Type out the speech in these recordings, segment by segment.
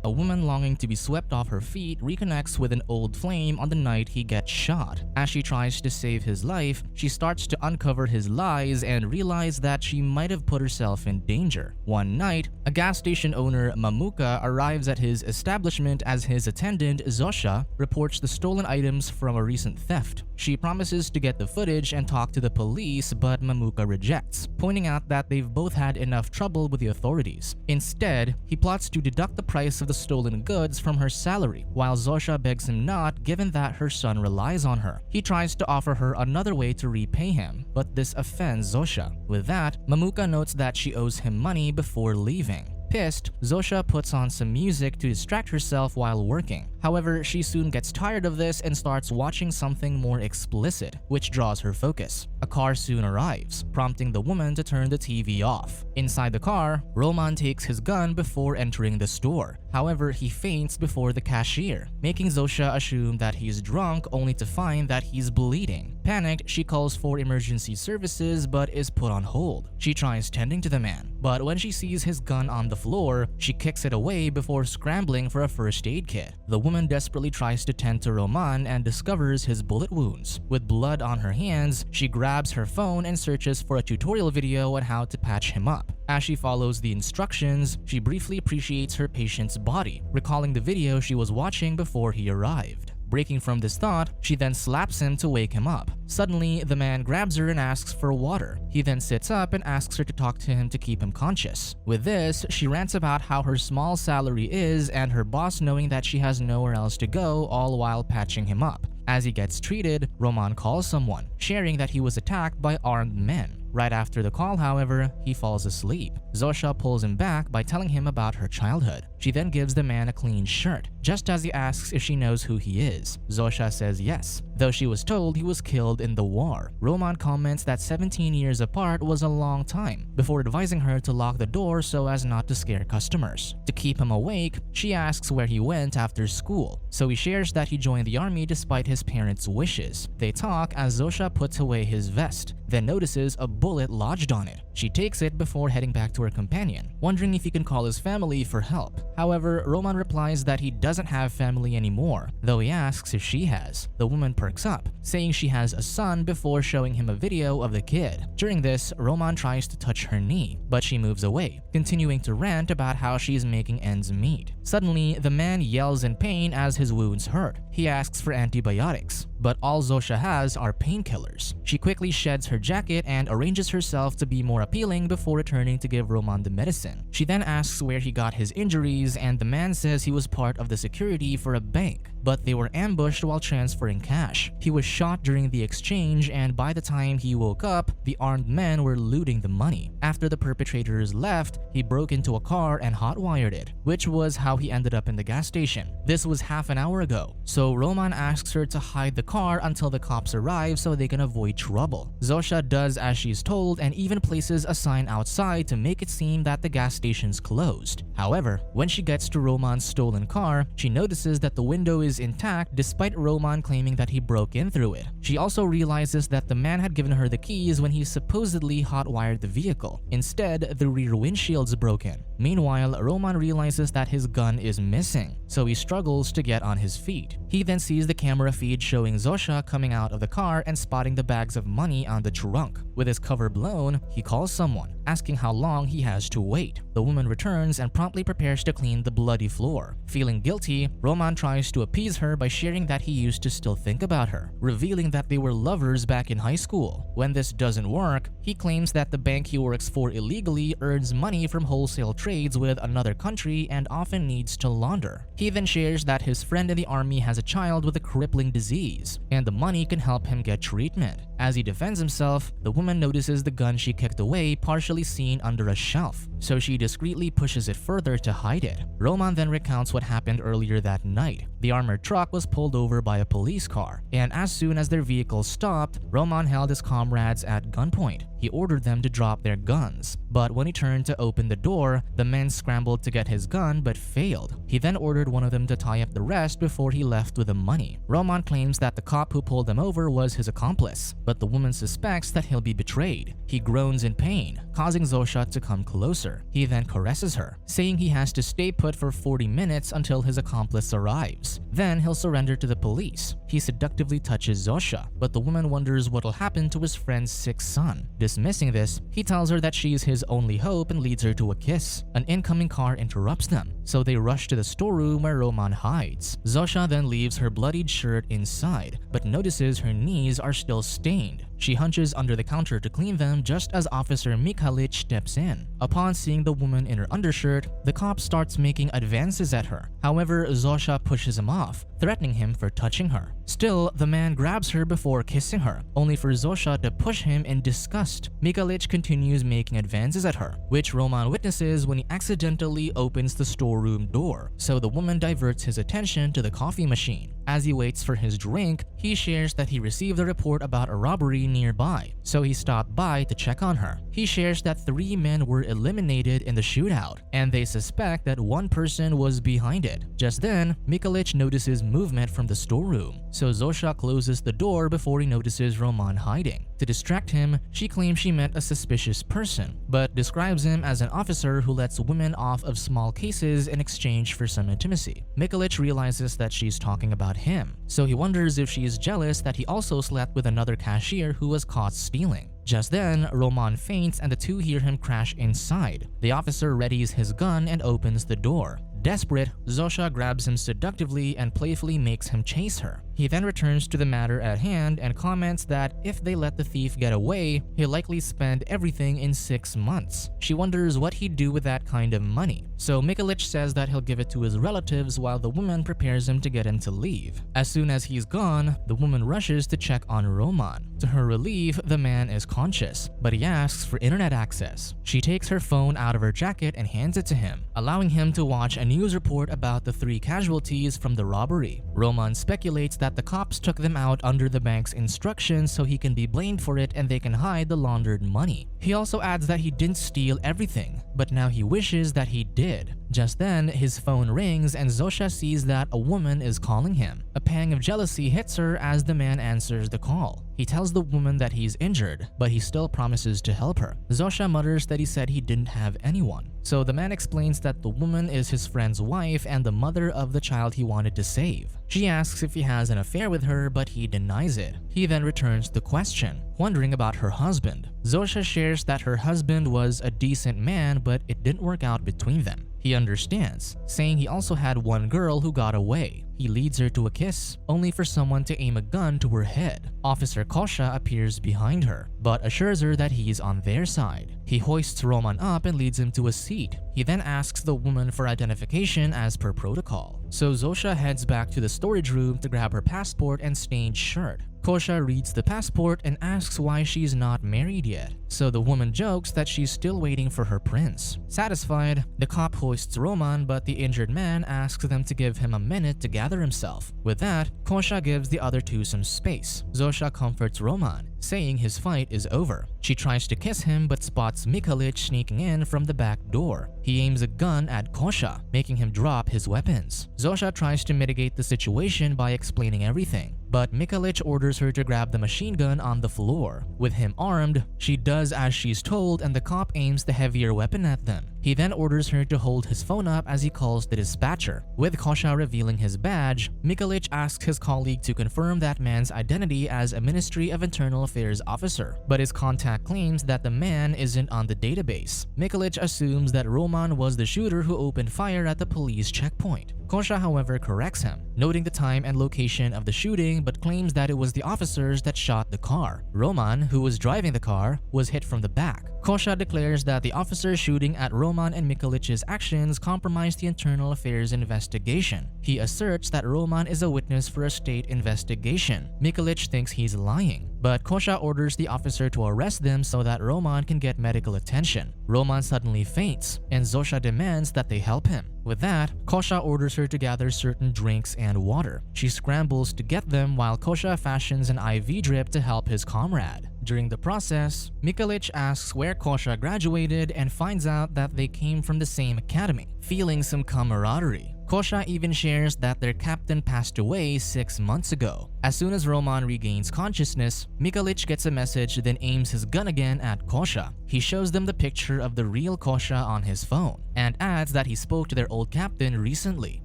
A woman longing to be swept off her feet reconnects with an old flame on the night he gets shot. As she tries to save his life, she starts to uncover his lies and realize that she might have put herself in danger. One night, a gas station owner, Mamuka, arrives at his establishment as his attendant, Zosya, reports the stolen items from a recent theft. She promises to get the footage and talk to the police, but Mamuka rejects, pointing out that they've both had enough trouble with the authorities. Instead, he plots to deduct the price of the stolen goods from her salary, while Zosya begs him not, given that her son relies on her. He tries to offer her another way to repay him, but this offends Zosya. With that, Mamuka notes that she owes him money before leaving. Pissed, Zosya puts on some music to distract herself while working. However, she soon gets tired of this and starts watching something more explicit, which draws her focus. A car soon arrives, prompting the woman to turn the TV off. Inside the car, Roman takes his gun before entering the store. However, he faints before the cashier, making Zosya assume that he's drunk only to find that he's bleeding. Panicked, she calls for emergency services but is put on hold. She tries tending to the man, but when she sees his gun on the floor, she kicks it away before scrambling for a first aid kit. The woman desperately tries to tend to Roman and discovers his bullet wounds. With blood on her hands, she grabs her phone and searches for a tutorial video on how to patch him up. As she follows the instructions, she briefly appreciates her patient's body, recalling the video she was watching before he arrived. Breaking from this thought, she then slaps him to wake him up. Suddenly, the man grabs her and asks for water. He then sits up and asks her to talk to him to keep him conscious. With this, she rants about how her small salary is and her boss knowing that she has nowhere else to go, all while patching him up. As he gets treated, Roman calls someone, sharing that he was attacked by armed men. Right after the call, however, he falls asleep. Zosya pulls him back by telling him about her childhood. She then gives the man a clean shirt, just as he asks if she knows who he is. Zosya says yes, though she was told he was killed in the war. Roman comments that 17 years apart was a long time, before advising her to lock the door so as not to scare customers. To keep him awake, she asks where he went after school, so he shares that he joined the army despite his parents' wishes. They talk as Zosya puts away his vest, then notices a bullet lodged on it. She takes it before heading back to her companion, wondering if he can call his family for help. However, Roman replies that he doesn't have family anymore, though he asks if she has. The woman perks up, saying she has a son before showing him a video of the kid. During this, Roman tries to touch her knee, but she moves away, continuing to rant about how she's making ends meet. Suddenly, the man yells in pain as his wounds hurt. He asks for antibiotics, but all Zosya has are painkillers. She quickly sheds her jacket and arranges herself to be more appealing before returning to give Roman the medicine. She then asks where he got his injuries, and the man says he was part of the security for a bank, but they were ambushed while transferring cash. He was shot during the exchange, and by the time he woke up, the armed men were looting the money. After the perpetrators left, he broke into a car and hotwired it, which was how he ended up in the gas station. This was half an hour ago, so Roman asks her to hide the car until the cops arrive so they can avoid trouble. Zosya does as she's told and even places a sign outside to make it seem that the gas station's closed. However, when she gets to Roman's stolen car, she notices that the window is intact despite Roman claiming that he broke in through it. She also realizes that the man had given her the keys when he supposedly hotwired the vehicle. Instead, the rear windshield's broken. Meanwhile, Roman realizes that his gun is missing, so he struggles to get on his feet. He then sees the camera feed showing Zosya coming out of the car and spotting the bags of money on the trunk. With his cover blown, he calls someone, asking how long he has to wait. The woman returns and promptly prepares to clean the bloody floor. Feeling guilty, Roman tries to appease her by sharing that he used to still think about her, revealing that they were lovers back in high school. When this doesn't work, he claims that the bank he works for illegally earns money from wholesale trades with another country and often needs to launder. He then shares that his friend in the army has a child with a crippling disease, and the money can help him get treatment. As he defends himself, the woman notices the gun she kicked away partially seen under a shelf, so she discreetly pushes it further to hide it. Roman then recounts what happened earlier that night. The armored truck was pulled over by a police car, and as soon as their vehicle stopped, Roman held his comrades at gunpoint. He ordered them to drop their guns, but when he turned to open the door, the men scrambled to get his gun but failed. He then ordered one of them to tie up the rest before he left with the money. Roman claims that the cop who pulled them over was his accomplice, but the woman suspects that he'll be betrayed. He groans in pain, causing Zosya to come closer. her. He then caresses her, saying he has to stay put for 40 minutes until his accomplice arrives. Then he'll surrender to the police. He seductively touches Zosya, but the woman wonders what'll happen to his friend's sick son. Dismissing this, he tells her that she is his only hope and leads her to a kiss. An incoming car interrupts them, so they rush to the storeroom where Roman hides. Zosya then leaves her bloodied shirt inside, but notices her knees are still stained. She hunches under the counter to clean them just as Officer Mikhalich steps in. Upon seeing the woman in her undershirt, the cop starts making advances at her. However, Zosya pushes him off, threatening him for touching her. Still, the man grabs her before kissing her, only for Zosya to push him in disgust. Mikhalich continues making advances at her, which Roman witnesses when he accidentally opens the storeroom door, so the woman diverts his attention to the coffee machine. As he waits for his drink, he shares that he received a report about a robbery nearby, so he stopped by to check on her. He shares that 3 men were eliminated in the shootout, and they suspect that one person was behind it. Just then, Mikhalich notices movement from the storeroom, so Zosya closes the door before he notices Roman hiding. To distract him, she claims she met a suspicious person, but describes him as an officer who lets women off of small cases in exchange for some intimacy. Mikhalich realizes that she's talking about him, so he wonders if she is jealous that he also slept with another cashier who was caught stealing. Just then, Roman faints and the two hear him crash inside. The officer readies his gun and opens the door. Desperate, Zosya grabs him seductively and playfully makes him chase her. He then returns to the matter at hand and comments that if they let the thief get away, he'll likely spend everything in 6 months. She wonders what he'd do with that kind of money, so Mikhalich says that he'll give it to his relatives while the woman prepares him to get him to leave. As soon as he's gone, the woman rushes to check on Roman. To her relief, the man is conscious, but he asks for internet access. She takes her phone out of her jacket and hands it to him, allowing him to watch a news report about the 3 casualties from the robbery. Roman speculates that the cops took them out under the bank's instructions so he can be blamed for it and they can hide the laundered money. He also adds that he didn't steal everything, but now he wishes that he did. Just then, his phone rings and Zosya sees that a woman is calling him. A pang of jealousy hits her as the man answers the call. He tells the woman that he's injured, but he still promises to help her. Zosya mutters that he said he didn't have anyone. So the man explains that the woman is his friend's wife and the mother of the child he wanted to save. She asks if he has an affair with her, but he denies it. He then returns the question, wondering about her husband. Zosya shares that her husband was a decent man, but it didn't work out between them. He understands, saying he also had one girl who got away. He leads her to a kiss, only for someone to aim a gun to her head. Officer Kosha appears behind her, but assures her that he's on their side. He hoists Roman up and leads him to a seat. He then asks the woman for identification as per protocol. So Zosya heads back to the storage room to grab her passport and stained shirt. Kosha reads the passport and asks why she's not married yet, so the woman jokes that she's still waiting for her prince. Satisfied, the cop hoists Roman, but the injured man asks them to give him a minute to gather himself. With that, Kosha gives the other two some space. Zosya comforts Roman, saying his fight is over. She tries to kiss him but spots Mikhalich sneaking in from the back door. He aims a gun at Kosha, making him drop his weapons. Zosya tries to mitigate the situation by explaining everything, but Mikhalich orders her to grab the machine gun on the floor. With him armed, she does as she's told and the cop aims the heavier weapon at them. He then orders her to hold his phone up as he calls the dispatcher. With Kosha revealing his badge, Mikhalich asks his colleague to confirm that man's identity as a Ministry of Internal Affairs officer, but his contact claims that the man isn't on the database. Mikhalich assumes that Roman was the shooter who opened fire at the police checkpoint. Kosha, however, corrects him, noting the time and location of the shooting but claims that it was the officers that shot the car. Roman, who was driving the car, was hit from the back. Kosha declares that the officer shooting at Roman and Mikhalich's actions compromised the internal affairs investigation. He asserts that Roman is a witness for a state investigation. Mikhalich thinks he's lying, but Kosha orders the officer to arrest them so that Roman can get medical attention. Roman suddenly faints, and Zosya demands that they help him. With that, Kosha orders her to gather certain drinks and water. She scrambles to get them while Kosha fashions an IV drip to help his comrade. During the process, Mikhalich asks where Kosha graduated and finds out that they came from the same academy, feeling some camaraderie. Kosha even shares that their captain passed away 6 months ago. As soon as Roman regains consciousness, Mikhalich gets a message, then aims his gun again at Kosha. He shows them the picture of the real Kosha on his phone and adds that he spoke to their old captain recently.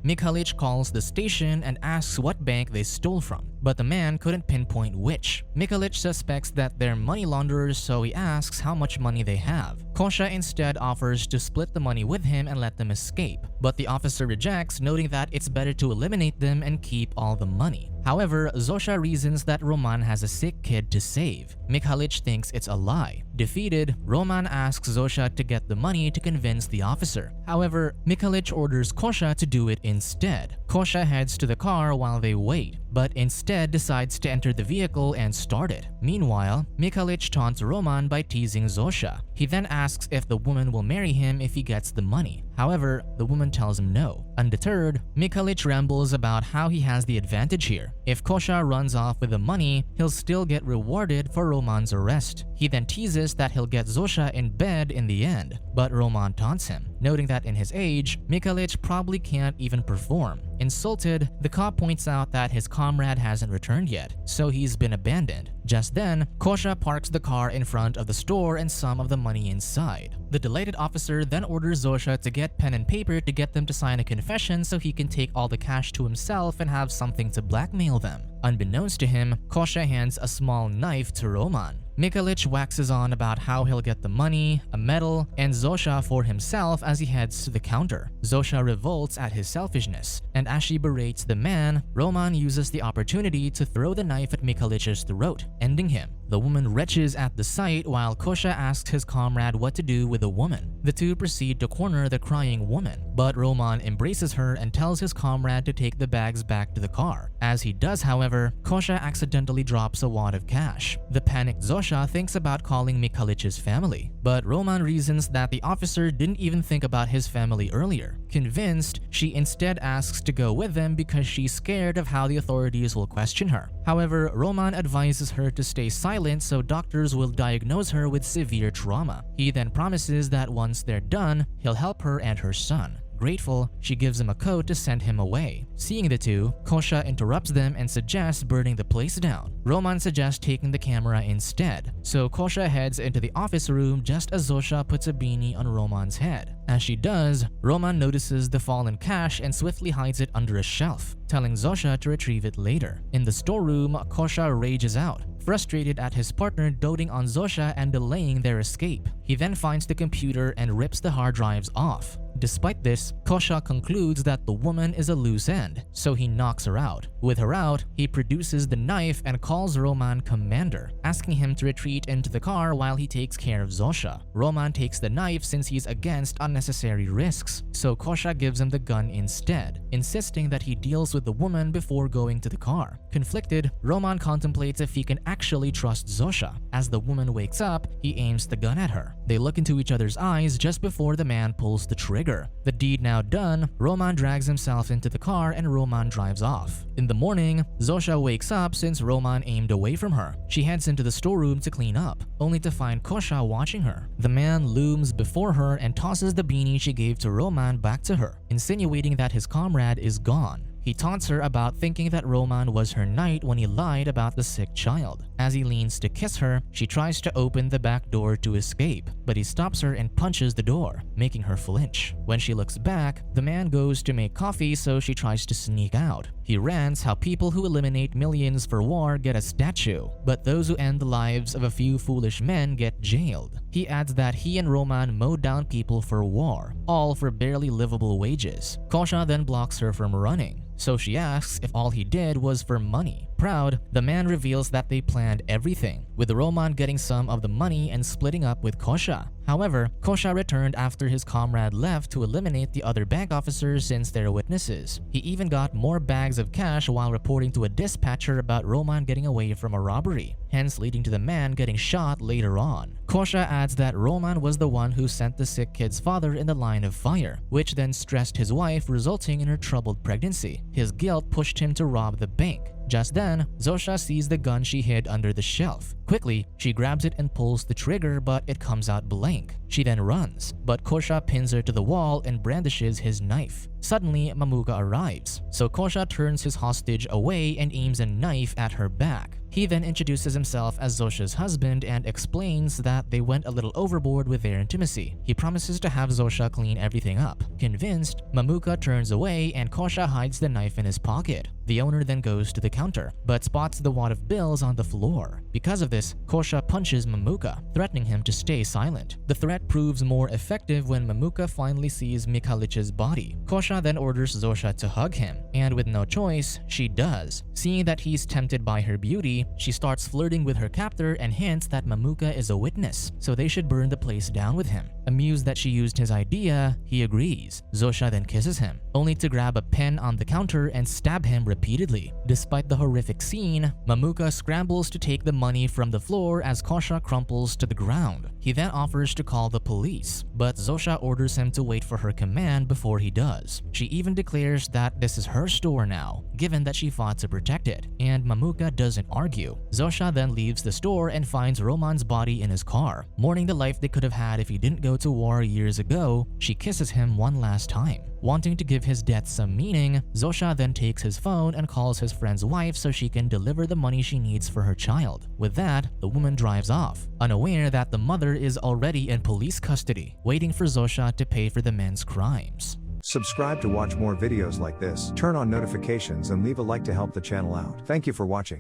Mikhalich calls the station and asks what bank they stole from, but the man couldn't pinpoint which. Mikhalich suspects that they're money launderers, so he asks how much money they have. Kosha instead offers to split the money with him and let them escape, but the officer rejects, noting that it's better to eliminate them and keep all the money. However, Zosya reasons that Roman has a sick kid to save. Mikhalich thinks it's a lie. Defeated, Roman asks Zosya to get the money to convince the officer. However, Mikhalich orders Kosha to do it instead. Kosha heads to the car while they wait, but instead decides to enter the vehicle and start it. Meanwhile, Mikhalich taunts Roman by teasing Zosya. He then asks if the woman will marry him if he gets the money. However, the woman tells him no. Undeterred, Mikhalich rambles about how he has the advantage here. If Kosha runs off with the money, he'll still get rewarded for Roman's arrest. He then teases that he'll get Zosya in bed in the end, but Roman taunts him, noting that in his age, Mikhalich probably can't even perform. Insulted, the cop points out that his comrade hasn't returned yet, so he's been abandoned. Just then, Kosha parks the car in front of the store and some of the money inside. The delighted officer then orders Zosya to get pen and paper to get them to sign a confession so he can take all the cash to himself and have something to blackmail them. Unbeknownst to him, Kosha hands a small knife to Roman. Mikhalich waxes on about how he'll get the money, a medal, and Zosya for himself as he heads to the counter. Zosya revolts at his selfishness, and as she berates the man, Roman uses the opportunity to throw the knife at Mikhalich's throat, ending him. The woman retches at the sight while Kosha asks his comrade what to do with the woman. The two proceed to corner the crying woman, but Roman embraces her and tells his comrade to take the bags back to the car. As he does, however, Kosha accidentally drops a wad of cash. The panicked Zosya thinks about calling Mikhalich's family, but Roman reasons that the officer didn't even think about his family earlier. Convinced, she instead asks to go with them because she's scared of how the authorities will question her. However, Roman advises her to stay silent so doctors will diagnose her with severe trauma. He then promises that once they're done, he'll help her and her son. Grateful, she gives him a coat to send him away. Seeing the two, Kosha interrupts them and suggests burning the place down. Roman suggests taking the camera instead, so Kosha heads into the office room just as Zosya puts a beanie on Roman's head. As she does, Roman notices the fallen cash and swiftly hides it under a shelf, telling Zosya to retrieve it later. In the storeroom, Kosha rages out, frustrated at his partner doting on Zosya and delaying their escape. He then finds the computer and rips the hard drives off. Despite this, Kosha concludes that the woman is a loose end, so he knocks her out. With her out, he produces the knife and calls Roman commander, asking him to retreat into the car while he takes care of Zosya. Roman takes the knife since he's against unnecessary risks, so Kosha gives him the gun instead, insisting that he deals with the woman before going to the car. Conflicted, Roman contemplates if he can actually trust Zosya. As the woman wakes up, he aims the gun at her. They look into each other's eyes just before the man pulls the trigger. The deed now done, Roman drags himself into the car and Roman drives off. In the morning, Zosya wakes up since Roman aimed away from her. She heads into the storeroom to clean up, only to find Kosha watching her. The man looms before her and tosses the beanie she gave to Roman back to her, insinuating that his comrade is gone. He taunts her about thinking that Roman was her knight when he lied about the sick child. As he leans to kiss her, she tries to open the back door to escape, but he stops her and punches the door, making her flinch. When she looks back, the man goes to make coffee, so she tries to sneak out. He rants how people who eliminate millions for war get a statue, but those who end the lives of a few foolish men get jailed. He adds that he and Roman mowed down people for war, all for barely livable wages. Kosha then blocks her from running, so she asks if all he did was for money. Proud, the man reveals that they planned everything, with Roman getting some of the money and splitting up with Kosha. However, Kosha returned after his comrade left to eliminate the other bank officers since they're witnesses. He even got more bags of cash while reporting to a dispatcher about Roman getting away from a robbery. hence leading to the man getting shot later on. Zosya adds that Roman was the one who sent the sick kid's father in the line of fire, which then stressed his wife, resulting in her troubled pregnancy. His guilt pushed him to rob the bank. Just then, Zosya sees the gun she hid under the shelf. Quickly, she grabs it and pulls the trigger, but it comes out blank. She then runs, but Zosya pins her to the wall and brandishes his knife. Suddenly, Mamuka arrives, so Zosya turns his hostage away and aims a knife at her back. He then introduces himself as Zosya's husband and explains that they went a little overboard with their intimacy. He promises to have Zosya clean everything up. Convinced, Mamuka turns away and Zosya hides the knife in his pocket. The owner then goes to the counter, but spots the wad of bills on the floor. Because of this, Zosya punches Mamuka, threatening him to stay silent. The threat proves more effective when Mamuka finally sees Mikhalich's body. Zosya then orders Zosya to hug him, and with no choice, she does. Seeing that he's tempted by her beauty, she starts flirting with her captor and hints that Mamuka is a witness, so they should burn the place down with him. Amused that she used his idea, he agrees. Zosya then kisses him, only to grab a pen on the counter and stab him repeatedly. Despite the horrific scene, Mamuka scrambles to take the money from the floor as Zosya crumples to the ground. He then offers to call the police, but Zosya orders him to wait for her command before he does. She even declares that this is her store now, given that she fought to protect it, and Mamuka doesn't argue. Zosya then leaves the store and finds Roman's body in his car. Mourning the life they could have had if he didn't go to war years ago, she kisses him one last time. Wanting to give his death some meaning, Zosya then takes his phone and calls his friend's wife so she can deliver the money she needs for her child. With that, the woman drives off, unaware that the mother is already in police custody, waiting for Zosya to pay for the men's crimes. Subscribe to watch more videos like this, turn on notifications and leave a like to help the channel out. Thank you for watching.